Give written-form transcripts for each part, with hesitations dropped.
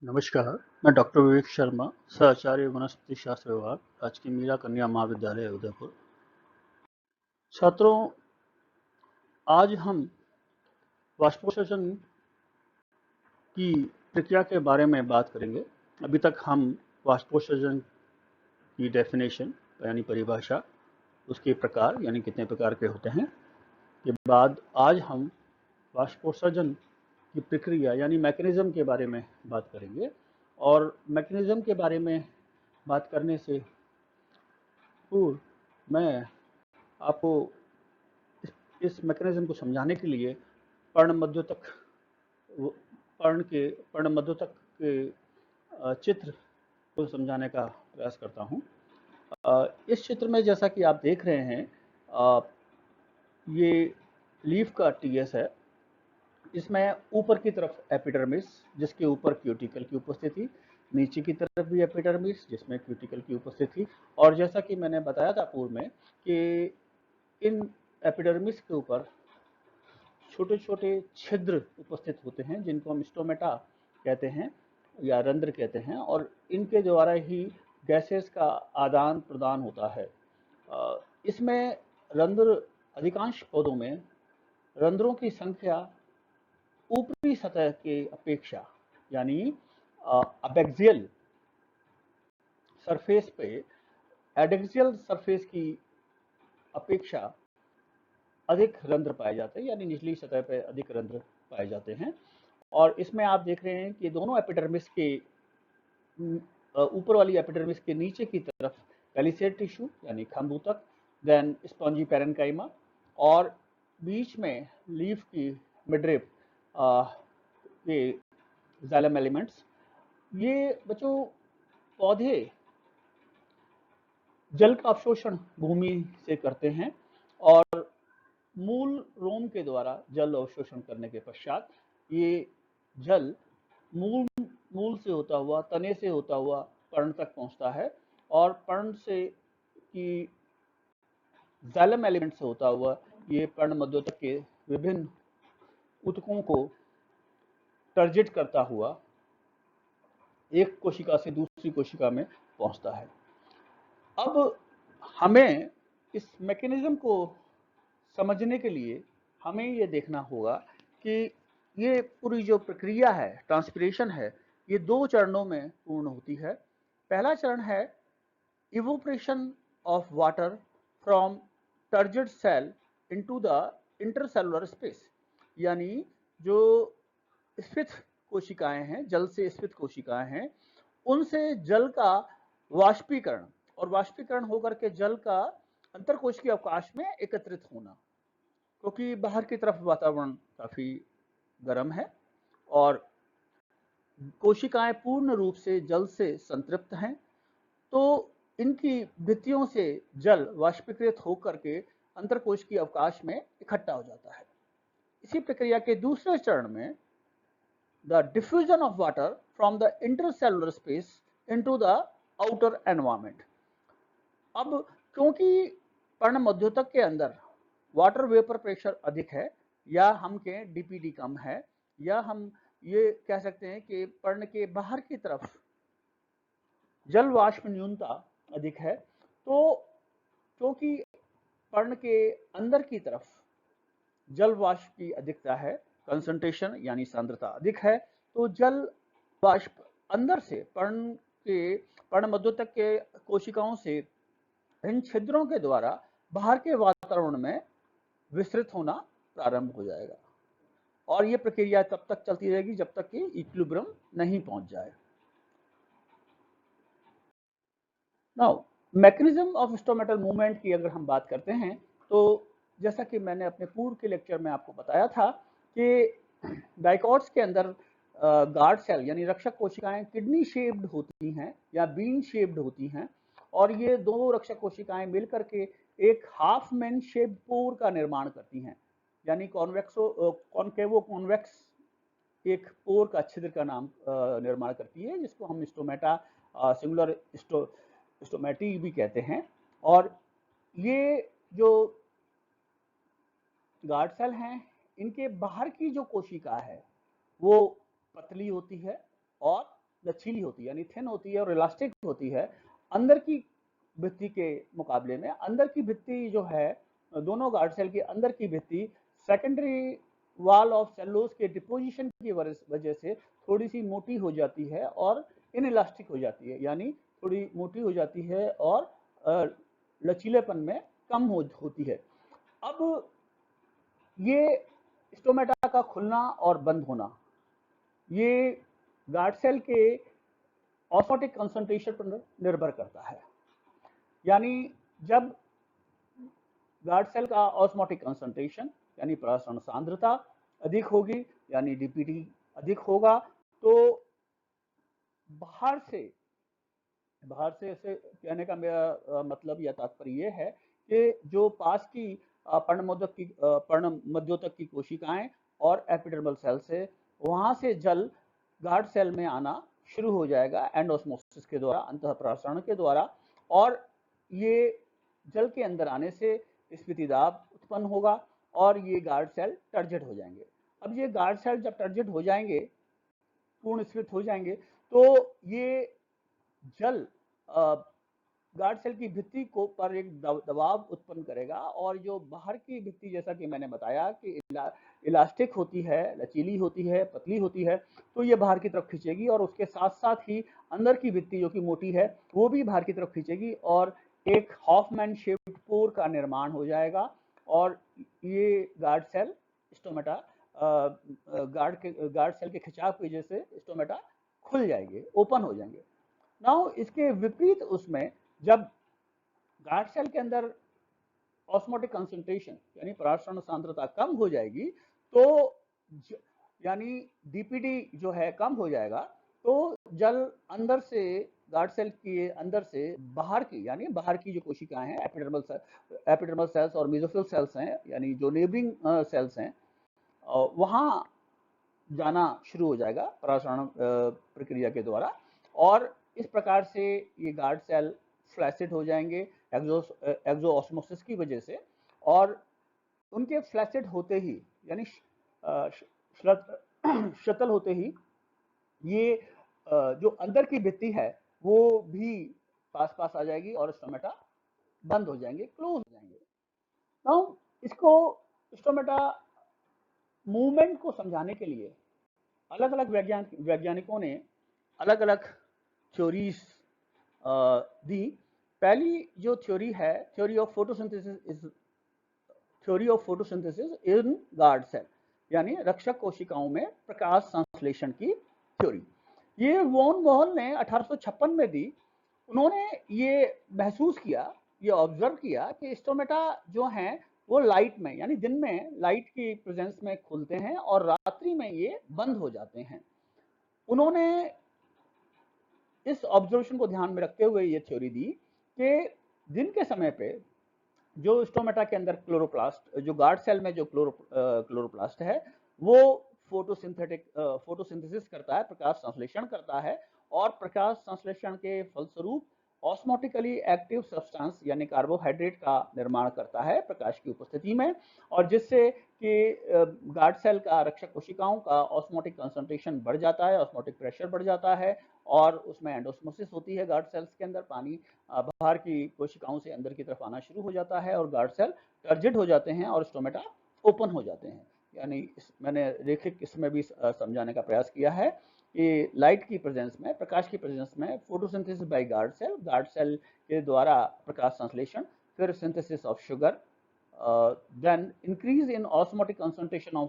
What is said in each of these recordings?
नमस्कार, मैं डॉक्टर विवेक शर्मा, सहआचार्य वनस्पति शास्त्र विभाग, राजकीय मीरा कन्या महाविद्यालय उदयपुर। छात्रों, आज हम वाष्पोत्सर्जन की प्रक्रिया के बारे में बात करेंगे। अभी तक हम वाष्पोत्सर्जन की डेफिनेशन यानी परिभाषा, उसके प्रकार यानी कितने प्रकार के होते हैं, के बाद आज हम वाष्पोत्सर्जन की प्रक्रिया यानी मैकेनिज्म के बारे में बात करेंगे। और मैकेनिज्म के बारे में बात करने से पूर्व मैं आपको इस मैकेनिज्म को समझाने के लिए पर्णमध्योतक पर्णमध्योतक के चित्र को समझाने का प्रयास करता हूँ। इस चित्र में जैसा कि आप देख रहे हैं, ये लीफ का टीएस है। इसमें ऊपर की तरफ एपिडर्मिस, जिसके ऊपर क्यूटिकल की उपस्थिति, नीचे की तरफ भी एपिडर्मिस जिसमें क्यूटिकल की उपस्थिति, और जैसा कि मैंने बताया था पूर्व में कि इन एपिडर्मिस के ऊपर छोटे छोटे छिद्र उपस्थित होते हैं जिनको हम स्टोमेटा कहते हैं या रंध्र कहते हैं, और इनके द्वारा ही गैसेस का आदान प्रदान होता है। इसमें रंध्र, अधिकांश पौधों में रंध्रों की संख्या ऊपरी सतह के अपेक्षा यानी अबैक्सियल सरफेस पे एडेक्सियल सरफेस की अपेक्षा अधिक रंध्र पाए जाते हैं, यानी निचली सतह पे अधिक रंध्र पाए जाते हैं। और इसमें आप देख रहे हैं कि दोनों एपिडर्मिस के ऊपर वाली एपिडर्मिस के नीचे की तरफ पैलिसेड टिश्यू यानी खंभूतक, देन स्पॉन्जी पैरेन्काइमा, और बीच में लीफ की मिडरिप के जाइलम एलिमेंट्स। ये बच्चों पौधे जल का अवशोषण भूमि से करते हैं और मूल रोम के द्वारा जल अवशोषण करने के पश्चात ये जल मूल से होता हुआ, तने से होता हुआ पर्ण तक पहुंचता है, और पर्ण से की जाइलम एलिमेंट से होता हुआ ये पर्ण मध्योतक के विभिन्न ऊतकों को टर्जिट करता हुआ एक कोशिका से दूसरी कोशिका में पहुंचता है। अब हमें इस मैकेनिज्म को समझने के लिए हमें ये देखना होगा कि ये पूरी जो प्रक्रिया है, ट्रांसपिरेशन है, ये दो चरणों में पूर्ण होती है। पहला चरण है evaporation of water from turgid cell into the intercellular space, यानी जो स्फीत कोशिकाएं हैं, जल से स्फीत कोशिकाएं हैं, उनसे जल का वाष्पीकरण, और वाष्पीकरण होकर के जल का अंतरकोशिकीय अवकाश में एकत्रित होना, क्योंकि बाहर की तरफ वातावरण काफी गर्म है और कोशिकाएं पूर्ण रूप से जल से संतृप्त हैं, तो इनकी भित्तियों से जल वाष्पीकृत होकर के अंतरकोशिकीय अवकाश में इकट्ठा हो जाता है। इसी प्रक्रिया के दूसरे चरण में the diffusion of water from the intercellular space into the outer environment। अब क्योंकि पर्ण मध्योतक के अंदर वाटर वेपर प्रेशर अधिक है, या हम कहें डीपीडी कम है, या हम ये कह सकते हैं कि पर्ण के बाहर की तरफ जल वाष्प न्यूनता अधिक है, तो क्योंकि पर्ण के अंदर की तरफ जल वाष्प की अधिकता है, कंसंट्रेशन यानी सांद्रता अधिक है, तो जल वाष्प अंदर से पर्ण मध्योतक के कोशिकाओं से इन छिद्रों के द्वारा बाहर के वातावरण में विस्तृत होना प्रारंभ हो जाएगा, और ये प्रक्रिया तब तक चलती रहेगी जब तक कि इक्विलिब्रियम नहीं पहुंच जाए। Now mechanism of stomatal movement की अगर हम बात करते हैं, तो जैसा कि मैंने अपने पूर्व के लेक्चर में आपको बताया था कि डाइकॉट्स के अंदर गार्ड सेल यानी रक्षक कोशिकाएं किडनी शेप्ड होती हैं या बीन शेप्ड होती हैं, और ये दो रक्षक कोशिकाएं मिलकर के एक हाफ मैन शेप्ड पोर का निर्माण करती हैं, यानी कॉन्केवो कॉन्वेक्स एक पोर का छिद्र का नाम निर्माण करती है, जिसको हम स्टोमेटा सिंगुलर स्टोमेटी भी कहते हैं। और ये जो गार्ड सेल हैं, इनके बाहर की जो कोशिका है वो पतली होती है और लचीली होती है, यानी थिन होती है और इलास्टिक होती है अंदर की भित्ति के मुकाबले में। अंदर की भित्ति जो है, दोनों गार्ड सेल की अंदर की भित्ति सेकेंडरी वॉल ऑफ सेलुलोज के डिपोजिशन की वजह से थोड़ी सी मोटी हो जाती है और इनइलास्टिक हो जाती है, यानी थोड़ी मोटी हो जाती है और लचीलेपन में कम होती है। अब ये स्टोमेटा का खुलना और बंद होना, ये गार्ड सेल के ऑस्मोटिक कंसंट्रेशन पर निर्भर करता है। यानी जब गार्ड सेल का ऑस्मोटिक कंसंट्रेशन यानी प्रसरण सांद्रता अधिक होगी, यानी डीपीटी अधिक होगा, तो बाहर से ऐसे कहने का मेरा मतलब या तात्पर्य ये है कि जो पास की पर्णमध्योतक की कोशिकाएं और एपिडर्मल सेल से, वहां से जल गार्ड सेल में आना शुरू हो जाएगा एंडोस्मोसिस के द्वारा, अंतःप्रसरण के द्वारा, और ये जल के अंदर आने से स्फीति दाब उत्पन्न होगा और ये गार्ड सेल टर्जिड हो जाएंगे। अब ये गार्ड सेल जब टर्जिड हो जाएंगे, पूर्ण स्फीत हो जाएंगे, तो ये जल गार्ड सेल की भित्ति को पर एक दबाव उत्पन्न करेगा, और जो बाहर की भित्ति, जैसा कि मैंने बताया कि इलास्टिक होती है, लचीली होती है, पतली होती है, तो ये बाहर की तरफ खींचेगी, और उसके साथ साथ ही अंदर की भित्ति जो कि मोटी है वो भी बाहर की तरफ खींचेगी और एक हॉफमैन शेप्ड पोर का निर्माण हो जाएगा, और ये guard cell stomata guard cell के खिंचाव की वजह से स्टोमेटा खुल जाएंगे, ओपन हो जाएंगे। नाउ इसके विपरीत उसमें जब गार्ड सेल के अंदर ऑस्मोटिक कंसंट्रेशन यानी प्रसरण सांद्रता कम हो जाएगी, तो यानी डीपीडी जो है कम हो जाएगा, तो जल अंदर से गार्ड सेल के अंदर से बाहर की, यानी बाहर की जो कोशिकाएं हैं, एपिडर्मल सेल्स और मेसोफिल सेल्स हैं, यानी जो नेबरिंग सेल्स हैं, वहां जाना शुरू हो जाएगा प्रसरण प्रक्रिया के द्वारा, और इस प्रकार से ये गार्ड सेल फ्लैसिड हो जाएंगे एक्सो ऑस्मोसिस की वजह से, और उनके फ्लैसिड होते ही, यानी शतल होते ही, ये जो अंदर की भित्ति है वो भी पास पास आ जाएगी और स्टोमेटा बंद हो जाएंगे, क्लोज हो जाएंगे। नाउ इसको स्टोमेटा मूवमेंट को समझाने के लिए अलग अलग वैज्ञानिकों ने अलग अलग थ्योरीज दी। पहली जो थ्योरी है, theory of photosynthesis in guard cell, यानी रक्षक कोशिकाओं में प्रकाश संश्लेषण की थ्योरी। ये वॉन बोहल ने 1856 में दी। उन्होंने ये महसूस किया, ये ऑब्जर्व किया कि स्टोमेटा जो हैं वो लाइट में, यानी दिन में लाइट की प्रेजेंस में खुलते हैं और रात्रि में ये बंद हो जाते हैं। उन्होंने इस ऑब्जर्वेशन को ध्यान में रखते हुए ये थ्योरी दी कि दिन के समय पे जो स्टोमेटा के अंदर क्लोरोप्लास्ट, जो गार्ड सेल में जो क्लोरोप्लास्ट है, वो फोटोसिंथेसिस करता है, प्रकाश संश्लेषण करता है, और प्रकाश संश्लेषण के फलस्वरूप ऑस्मोटिकली एक्टिव सब्सटेंस यानी कार्बोहाइड्रेट का निर्माण करता है प्रकाश की उपस्थिति में, और जिससे कि गार्ड सेल का, रक्षक कोशिकाओं का ऑस्मोटिक कंसंट्रेशन बढ़ जाता है, ऑस्मोटिक प्रेशर बढ़ जाता है, और उसमें एंडोस्मोसिस होती है। गार्ड सेल्स के अंदर पानी बाहर की कोशिकाओं से अंदर की तरफ आना शुरू हो जाता है और गार्ड सेल टर्जिड हो जाते हैं और स्टोमेटा ओपन हो जाते हैं। यानी मैंने रेखिक इसमें भी समझाने का प्रयास किया है कि लाइट की प्रेजेंस में, प्रकाश की प्रेजेंस में, फोटोसिंथेसिस बाय गार्ड सेल के द्वारा प्रकाश संश्लेषण, फिर synthesis of sugar, then increase in osmotic concentration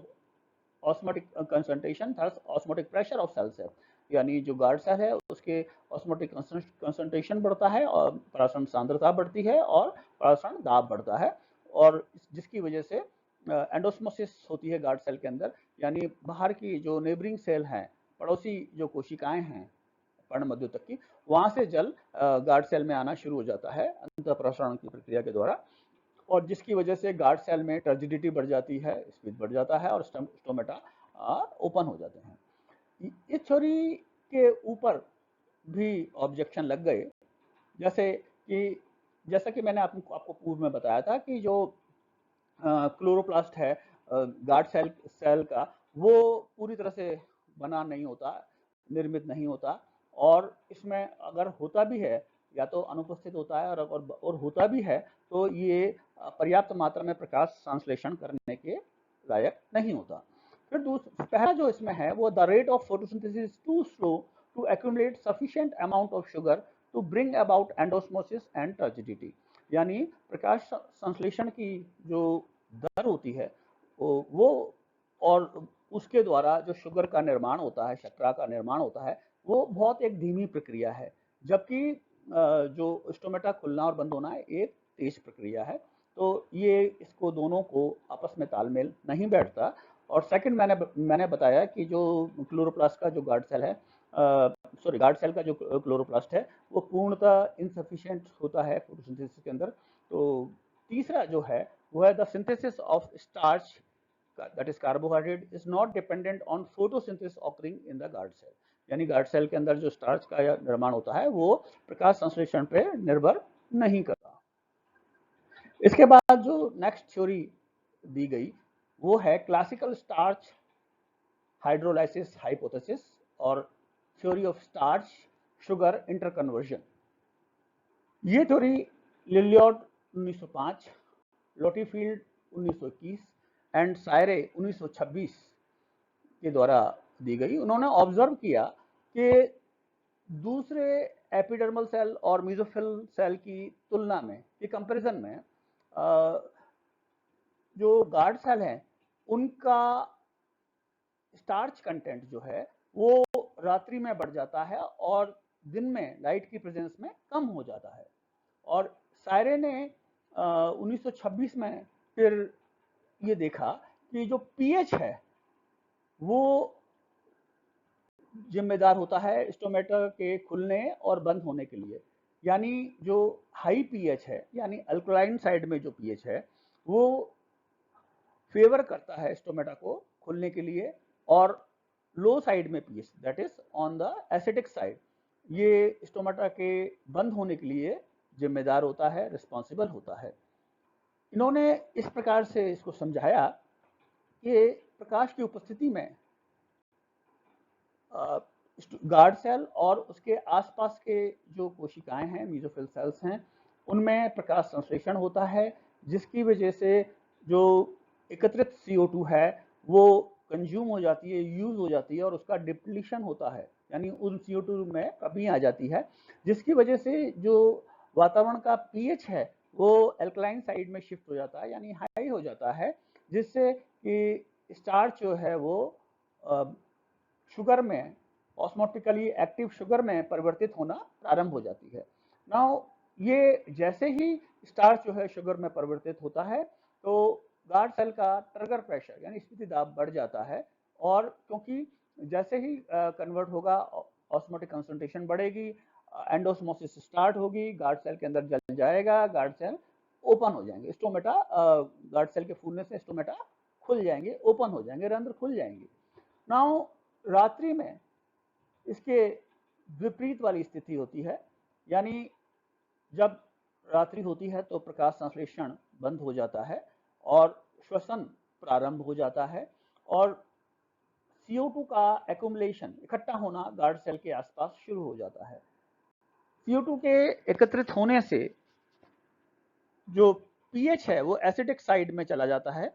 thus osmotic pressure of cell, यानी जो गार्ड सेल है उसके ऑस्मोटिक कंसंट्रेशन बढ़ता है और प्रसरण सांद्रता बढ़ती है और प्रसरण दाब बढ़ता है, और जिसकी वजह से एंडोस्मोसिस होती है गार्ड सेल के अंदर, यानी बाहर की जो नेबरिंग सेल हैं, पड़ोसी जो कोशिकाएं हैं पर्णमध्योतक की, वहां से जल गार्ड सेल में आना शुरू हो जाता है अंतःप्रसरण की प्रक्रिया के द्वारा, और जिसकी वजह से गार्ड सेल में टर्जिडिटी बढ़ जाती है, स्पीड बढ़ जाता है और स्टोमेटा ओपन हो जाते हैं। इस थ्योरी के ऊपर भी ऑब्जेक्शन लग गए, जैसा कि मैंने आपको पूर्व में बताया था कि जो क्लोरोप्लास्ट है गार्ड सेल का, वो पूरी तरह से बना नहीं होता, निर्मित नहीं होता, और इसमें अगर होता भी है या तो अनुपस्थित होता है और होता भी है तो ये पर्याप्त मात्रा में प्रकाश संश्लेषण करने के लायक नहीं होता। फिर पहला जो इसमें है वो the rate of photosynthesis too slow to accumulate sufficient amount of sugar to bring about endosmosis and turgidity, यानी प्रकाश संश्लेषण की जो दर होती है वो और उसके द्वारा जो शुगर का निर्माण होता है, शर्करा का निर्माण होता है, वो बहुत एक धीमी प्रक्रिया है, जबकि जो स्टोमेटा खुलना और बंद होना है एक तेज प्रक्रिया है। तो ये इसको दोनों को आपस में तालमेल नहीं बैठता। और सेकंड मैंने बताया कि जो क्लोरोप्लास्ट का जो गार्ड सेल है, गार्ड सेल का जो क्लोरोप्लास्ट है वो पूर्णतः इनसफिशिएंट होता है फोटोसिंथेसिस के अंदर। तो तीसरा जो है वो है the synthesis of starch, that is carbohydrate, is not dependent on photosynthesis occurring in the guard cell, यानी गार्ड सेल के अंदर जो स्टार्च का निर्माण होता है वो प्रकाश संश्लेषण पे निर्भर नहीं करता। इसके बाद जो नेक्स्ट थ्योरी दी गई वो है क्लासिकल स्टार्च हाइड्रोलाइसिस हाइपोथेसिस और theory of starch sugar interconversion. ये थ्योरी लिलियॉड 1905, लोटीफील्ड 1921 एंड सायरे 1926 के द्वारा दी गई। उन्होंने ऑब्जर्व किया कि दूसरे एपिडर्मल सेल और मेसोफिल सेल की तुलना में, की कंपैरिजन में, जो गार्ड सेल हैं उनका स्टार्च कंटेंट जो है वो रात्रि में बढ़ जाता है और दिन में लाइट की प्रेजेंस में कम हो जाता है। और सायरे ने 1926 में फिर ये देखा कि जो पीएच है वो जिम्मेदार होता है स्टोमेटा के खुलने और बंद होने के लिए, यानी जो हाई पीएच है, यानी अल्कलाइन साइड में जो पीएच है वो फेवर करता है स्टोमेटा को खुलने के लिए, और लो साइड में pH that is on the acidic side ये स्टोमेटा के बंद होने के लिए जिम्मेदार होता है, रिस्पॉन्सिबल होता है। इन्होंने इस प्रकार से इसको समझाया कि प्रकाश की उपस्थिति में गार्ड सेल और उसके आसपास के जो कोशिकाएं हैं, मेसोफिल सेल्स हैं, उनमें प्रकाश संश्लेषण होता है, जिसकी वजह से जो एकत्रित CO2 है वो कंज्यूम हो जाती है, यूज हो जाती है और उसका डिप्लीशन होता है, यानी उन CO2 में कमी आ जाती है, जिसकी वजह से जो वातावरण का पीएच है वो अल्कलाइन साइड में शिफ्ट हो जाता है, यानी हाई हो जाता है, जिससे कि स्टार्च जो है वो शुगर में, ऑस्मोटिकली एक्टिव शुगर में परिवर्तित होना प्रारंभ हो जाती है। नाउ ये जैसे ही स्टार्च जो है शुगर में परिवर्तित होता है तो गार्ड सेल का ट्रिगर प्रेशर यानी स्फीति दाब बढ़ जाता है, और क्योंकि जैसे ही कन्वर्ट होगा ऑस्मोटिक कंसंट्रेशन बढ़ेगी, एंडोस्मोसिस स्टार्ट होगी, गार्ड सेल के अंदर जल जाएगा, गार्ड सेल ओपन हो जाएंगे, स्टोमेटा गार्ड सेल के फूलने से स्टोमेटा खुल जाएंगे, ओपन हो जाएंगे, रंध्र खुल जाएंगे। नाउ रात्रि में इसके विपरीत वाली स्थिति होती है, यानी जब रात्रि होती है तो प्रकाश संश्लेषण बंद हो जाता है और श्वसन प्रारंभ हो जाता है और CO2 का एक्युमुलेशन, इकट्ठा होना गार्ड सेल के आसपास शुरू हो जाता है। CO2 के एकत्रित होने से जो पीएच है वो एसिडिक साइड में चला जाता है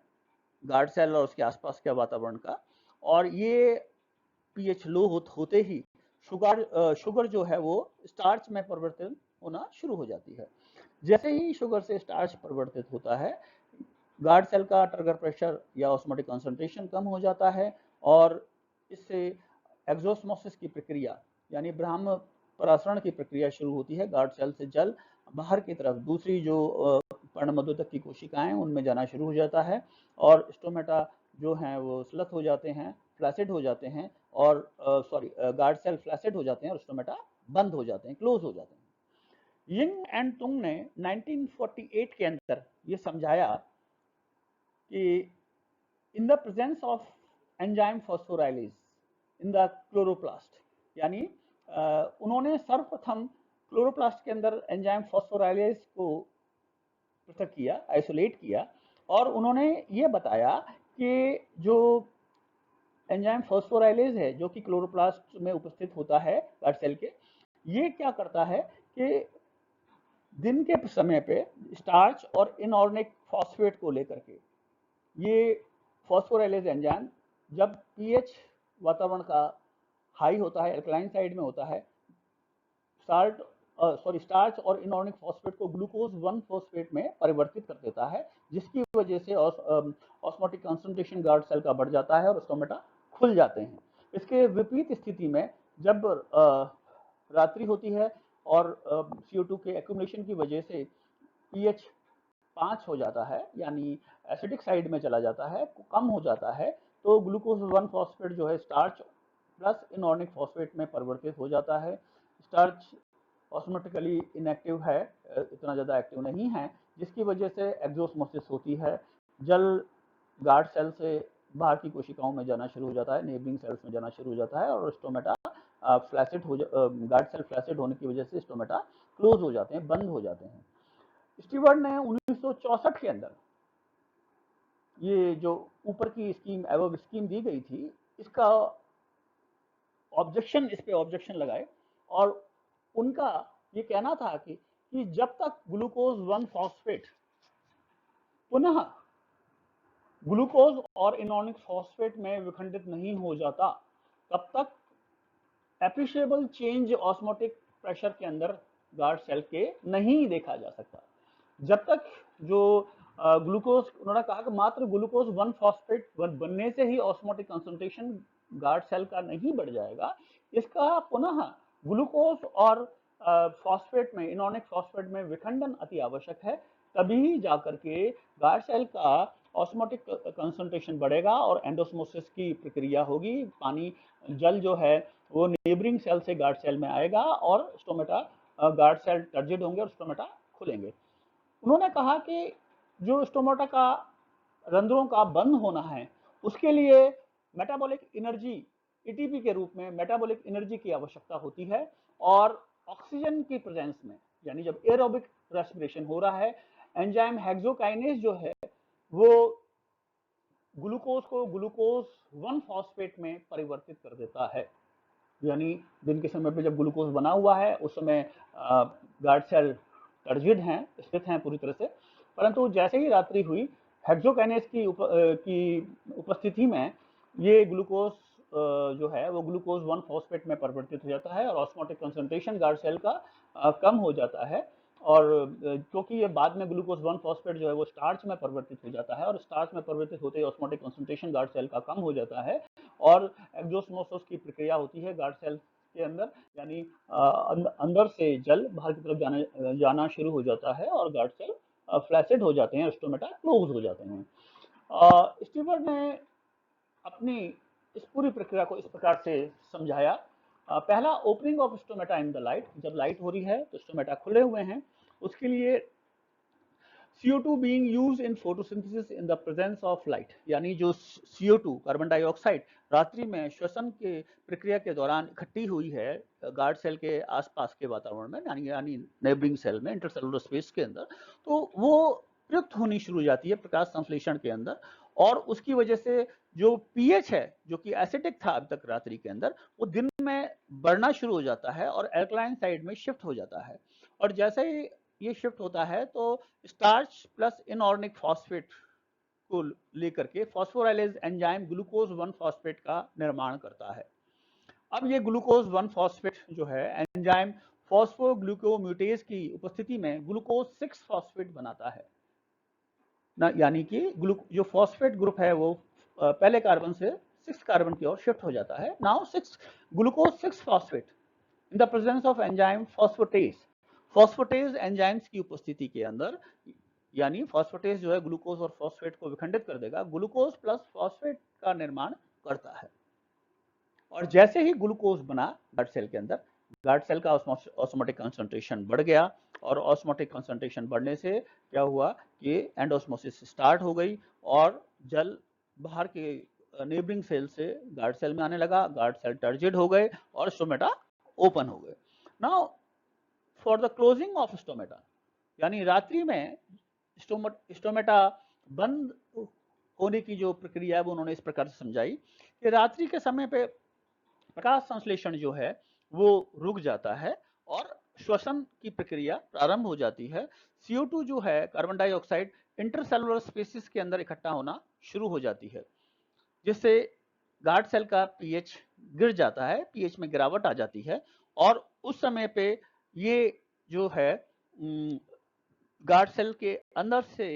गार्ड सेल और उसके आसपास के वातावरण का, और ये पीएच लो होते ही शुगर जो है वो स्टार्च में परिवर्तित होना शुरू हो जाती है। जैसे ही शुगर से स्टार्च परिवर्तित होता है, गार्ड सेल का ट्रिगर प्रेशर या ऑस्मोटिक कंसंट्रेशन कम हो जाता है और इससे एक्सोस्मोसिस की प्रक्रिया यानी ब्राह्म परासरण की प्रक्रिया शुरू होती है। गार्ड सेल से जल बाहर की तरफ दूसरी जो पर्णमधुतक की कोशिकाएं उनमें जाना शुरू हो जाता है और स्टोमेटा जो हैं वो स्लथ हो जाते हैं, फ्लैसिड हो जाते हैं, और गार्ड सेल फ्लैसिड हो जाते हैं और स्टोमेटा बंद हो जाते हैं, क्लोज हो जाते हैं। यिंग एंड तुंग ने 1948 के अंदर ये समझाया कि इन the presence of enzyme phosphorylase in the chloroplast, यानी उन्होंने सर्वप्रथम क्लोरोप्लास्ट के अंदर एंजाइम फॉस्फोराइलेज को पृथक किया, आइसोलेट किया, और उन्होंने ये बताया कि जो एंजाइम फॉस्फोराइलेज है जो कि क्लोरोप्लास्ट में उपस्थित होता है गार्ड सेल के। ये क्या करता है कि दिन के समय पे स्टार्च और इनऑर्गेनिक फॉस्फेट को लेकर के ये फॉस्फोराइलेज एंजाइम जब पीएच वातावरण का हाई होता है, अल्कलाइन साइड में होता है, स्टार्च और इनऑर्गेनिक फॉस्फेट को ग्लूकोज 1 फॉस्फेट में परिवर्तित कर देता है, जिसकी वजह से ऑस्मोटिक कंसंट्रेशन गार्ड सेल का बढ़ जाता है और स्टोमेटा खुल जाते हैं। इसके विपरीत स्थिति में जब रात्रि होती है और CO2 के एक्यूमुलेशन की वजह से पीएच 5 हो जाता है, यानी एसिडिक साइड में चला जाता है, कम हो जाता है, तो ग्लूकोज 1 फॉस्फेट जो है स्टार्च प्लस इनऑर्गेनिक फॉस्फेट में परिवर्तित हो जाता है। स्टार्च ऑस्मोटिकली इनएक्टिव है, इतना ज़्यादा एक्टिव नहीं है, जिसकी वजह से एक्सोस्मोसिस होती है। जल गार्ड सेल से बाहर की कोशिकाओं में जाना शुरू हो जाता है, नेबरिंग सेल्स में जाना शुरू हो जाता है और स्टोमेटा फ्लैसिड हो गार्ड सेल फ्लैसिड होने की वजह से स्टोमेटा क्लोज हो जाते हैं, बंद हो जाते हैं। स्टीवर्ट ने 1964 के अंदर ये जो ऊपर की स्कीम एवब स्कीम दी गई थी, इसका ऑब्जेक्शन, इस पे ऑब्जेक्शन लगाए और उनका ये कहना था कि जब तक ग्लूकोज 1 फॉस्फेट पुनः ग्लूकोज और इनऑर्गेनिक फॉस्फेट में विखंडित नहीं हो जाता, तब तक एप्रिशिएबल चेंज ऑस्मोटिक प्रेशर के अंदर गार्ड सेल के नहीं देखा जा सकता। जब तक जो ग्लूकोज, उन्होंने कहा कि मात्र ग्लूकोज 1 फॉस्फेट बनने से ही ऑस्मोटिक कंसंट्रेशन गार्ड सेल का नहीं बढ़ जाएगा, इसका पुनः ग्लूकोज और फॉस्फेट में, इनऑर्गेनिक फॉस्फेट में विखंडन अति आवश्यक है, तभी जाकर के गार्ड सेल का ऑस्मोटिक कंसंट्रेशन बढ़ेगा और एंडोस्मोसिस की प्रक्रिया होगी। पानी, जल जो है वो नेबरिंग सेल से गार्ड सेल में आएगा और स्टोमेटा, गार्ड सेल टर्जिड होंगे और स्टोमेटा खुलेंगे। उन्होंने कहा कि जो स्टोमेटा का रंध्रों का बंद होना है, उसके लिए मेटाबॉलिक एनर्जी, एटीपी के रूप में मेटाबॉलिक एनर्जी की आवश्यकता होती है और ऑक्सीजन की प्रेजेंस में, यानी जब एरोबिक रेस्पिरेशन हो रहा है, एंजाइम हेक्सोकाइनेज जो है वो ग्लूकोज को ग्लूकोज 1 फॉस्फेट में परिवर्तित कर देता है। यानी दिन के समय पे जब ग्लूकोज बना हुआ है, उस समय गार्ड सेल टर्जिड हैं, स्थित हैं पूरी तरह से, परंतु जैसे ही रात्रि हुई, हेक्सोकाइनेज की उपस्थिति में ये ग्लूकोज जो है वो ग्लूकोज 1 फॉस्फेट में परिवर्तित हो जाता है और ऑस्मोटिक कंसंट्रेशन गार्ड सेल का कम हो जाता है। और क्योंकि ये बाद में ग्लूकोज 1 फॉस्फेट जो है वो स्टार्च में परिवर्तित हो जाता है और स्टार्च में परिवर्तित होते ही ऑस्मोटिक कंसंट्रेशन गार्ड सेल का कम हो जाता है और एक्सोस्मोसिस की प्रक्रिया होती है गार्ड सेल के अंदर, यानी अंदर से जल बाहर की तरफ जाना शुरू हो जाता है और गार्ड सेल फ्लैसिड हो जाते हैं, स्टोमेटा क्लोज हो जाते हैं। स्टीवर्ट ने अपनी इस पूरी प्रक्रिया को इस प्रकार से समझाया। पहला, opening of stomata in the light, जब लाइट हो रही है तो स्टोमेटा खुले हुए हैं, उसके लिए CO2 being used in photosynthesis in the presence of light, यानी जो CO2 कार्बन डाइऑक्साइड रात्रि में श्वसन के प्रक्रिया के दौरान इकट्ठी हुई है गार्ड सेल के आसपास के वातावरण में, यानी नेबरिंग सेल में, इंटरसेलुलर स्पेस के अंदर, तो वो प्रयुक्त होनी शुरू हो जाती है प्रकाश संश्लेषण के अंदर और उसकी वजह से जो पीएच है, जो कि एसिडिक था अब तक रात्रि के अंदर, वो दिन में बढ़ना शुरू हो जाता है और एल्कलाइन साइड में शिफ्ट हो जाता है। और जैसे ही ये शिफ्ट होता है तो स्टार्च प्लस इनऑर्गेनिक फॉस्फेट को लेकर के फॉस्फोराइलेज एंजाइम ग्लूकोज 1 फॉस्फेट का निर्माण करता है। अब ये ग्लूकोज 1 फॉस्फेट जो है एंजाइम फॉस्फोग्लूकोम्यूटेज की उपस्थिति में ग्लूकोज 6 फॉस्फेट बनाता है ना, यानी कि जो फॉस्फेट ग्रुप है वो पहले कार्बन से 6 कार्बन की ओर शिफ्ट हो जाता है। Now 6 glucose 6 phosphate in the presence of enzyme phosphatase, phosphatase enzymes की उपस्थिति के अंदर, यानी फॉस्फेटेज जो है ग्लूकोज और फॉस्फेट को विखंडित कर देगा, ग्लूकोज प्लस फॉस्फेट का निर्माण करता है। और जैसे ही ग्लूकोज बना गार्ड सेल के अंदर, गार्ड सेल का ऑस्मोटिक कंसंट्रेशन बढ़ गया और ऑस्मोटिक कंसंट्रेशन बढ़ने से क्या हुआ कि एंडोस्मोसिस स्टार्ट हो गई और जल बाहर के नेबरिंग सेल से गार्ड सेल में आने लगा, गार्ड सेल टर्जिड हो गए और स्टोमेटा ओपन हो गए। Now for the closing of stomata, यानी रात्रि में स्टोमेटा बंद होने की जो प्रक्रिया है वो उन्होंने इस प्रकार से समझाई कि रात्रि के समय पे प्रकाश संश्लेषण जो है वो रुक जाता है और श्वसन की प्रक्रिया प्रारंभ हो जाती है। CO2 जो है कार्बन डाइऑक्साइड इंटरसेलुलर स्पेसिस के अंदर इकट्ठा होना शुरू हो जाती है, जिससे गार्ड सेल का पीएच गिर जाता है, पीएच में गिरावट आ जाती है और उस समय पे ये जो है गार्ड सेल के अंदर से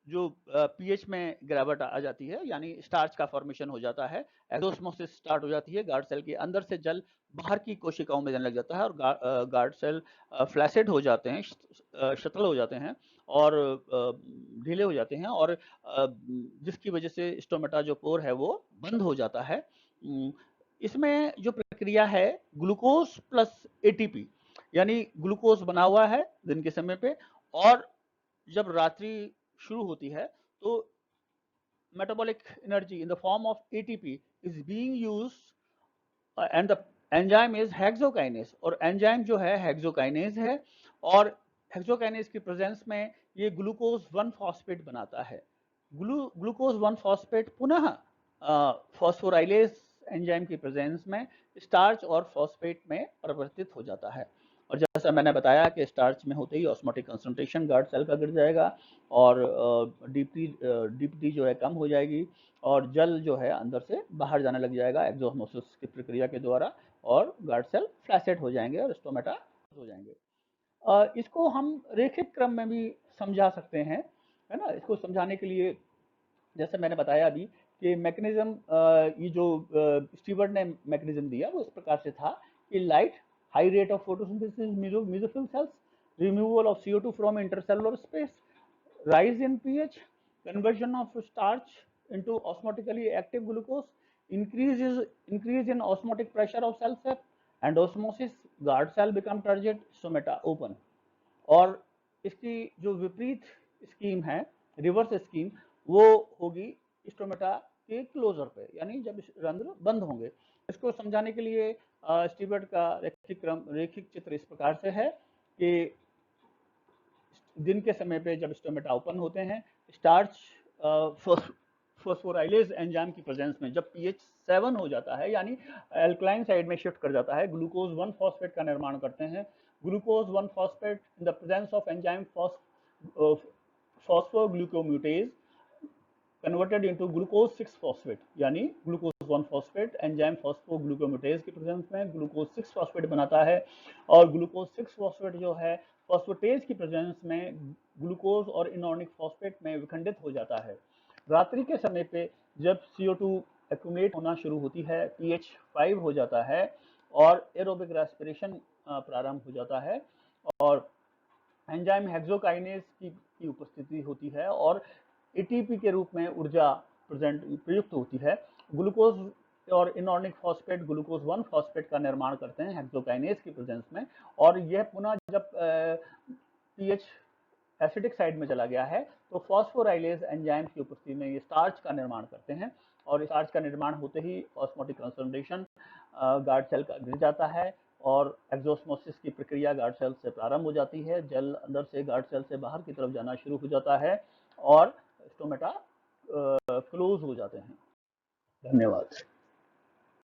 जो पीएच में गिरावट आ जाती है, यानी स्टार्च का फॉर्मेशन हो जाता है, एक्सोस्मोसिस स्टार्ट हो जाती है, गार्ड सेल के अंदर से जल बाहर की कोशिकाओं में जाने लग जाता है और गार्ड सेल फ्लैसिड हो जाते हैं, शतल हो जाते हैं और ढीले हो जाते हैं और जिसकी वजह से स्टोमेटा जो पोर है वो बंद हो जाता है। इसमें जो प्रक्रिया है ग्लूकोज प्लस एटीपी, यानी ग्लूकोज बना हुआ है दिन के समय पे और जब रात्रि शुरू होती है तो metabolic energy in the form of ATP is being used and the enzyme is hexokinase और एंजाइम जो है हेक्सोकाइनेज है और हेक्सोकाइनेज की प्रेजेंस में ये ग्लूकोज 1 फॉस्फेट बनाता है। ग्लूकोज 1 फॉस्फेट पुनः फॉस्फोराइलेज एंजाइम की प्रेजेंस में स्टार्च और फॉस्फेट में परिवर्तित हो जाता है और जैसा मैंने बताया कि स्टार्च में होते ही ऑस्मोटिक कंसंट्रेशन गार्ड सेल का गिर जाएगा और डीपीटी जो है कम हो जाएगी और जल जो है अंदर से बाहर जाने लग जाएगा एक्सोस्मोसिस की प्रक्रिया के द्वारा और गार्ड सेल फ्लैसेट हो जाएंगे और स्टोमेटा हो जाएंगे। इसको हम रेखिक क्रम में भी समझा सकते हैं, है ना। इसको समझाने के लिए जैसे मैंने बताया अभी कि मैकेनिज्म, ये जो स्टीवर्ट ने मैकेनिज्म दिया वो इस प्रकार से था कि light, high rate of photosynthesis mesophyll cells, removal of CO2 from intercellular space, rise in pH, conversion of starch into osmotically active glucose, increase in osmotic pressure of cell set, and osmosis, guard cell become turgid, stomata open। और इसकी जो विपरीत scheme है, reverse scheme, वो होगी stomata के closure पे, यानी जब रंध्र बंद होंगे। इसको समझाने के लिए स्टीवर्ट का रेखिक चित्र इस प्रकार से है कि दिन के समय पे जब स्टोमेटा ओपन होते हैं, स्टार्च फॉस्फोराइलेज एंजाइम की प्रेजेंस में जब पीएच 7 हो जाता है, यानी अल्कलाइन साइड में शिफ्ट कर जाता है, ग्लूकोज 1 फॉस्फेट का निर्माण करते हैं। Glucose 1 phosphate in the presence of enzyme phosphoglucomutase converted into glucose 6 phosphate, यानी ग्लूकोज 1 फॉस्फेट एंजाइम फॉस्फोग्लूकोम्यूटेज की प्रेजेंस में ग्लूकोज 6 फॉस्फेट बनाता है और ग्लूकोज 6 फॉस्फेट जो है फॉस्फेटेज की प्रेजेंस में ग्लूकोज और इनऑर्गेनिक फॉस्फेट में विखंडित हो जाता है। रात्रि के समय पे जब CO2 एक्यूमुलेट होना शुरू होती है, pH 5 हो जाता है और एरोबिक रेस्पिरेशन प्रारंभ हो जाता है और एंजाइम हेक्सोकाइनेज की उपस्थिति होती है और ATP के रूप में ऊर्जा प्रयुक्त होती है। ग्लूकोज और इनऑर्गेनिक फॉस्फेट ग्लूकोज 1 फॉस्फेट का निर्माण करते हैं हेक्सोकाइनेज की प्रेजेंस में और यह पुनः जब पीएच एसिडिक साइड में चला गया है तो फॉस्फोराइलेज एंजाइम की उपस्थिति में ये स्टार्च का निर्माण करते हैं और स्टार्च का निर्माण होते ही ऑस्मोटिक कंसंट्रेशन गार्ड सेल का गिर जाता है और एक्सोस्मोसिस की प्रक्रिया गार्ड सेल से प्रारंभ हो जाती है, जल अंदर से गार्ड सेल से बाहर की तरफ जाना शुरू हो जाता है और स्टोमेटा क्लोज हो जाते हैं। धन्यवाद।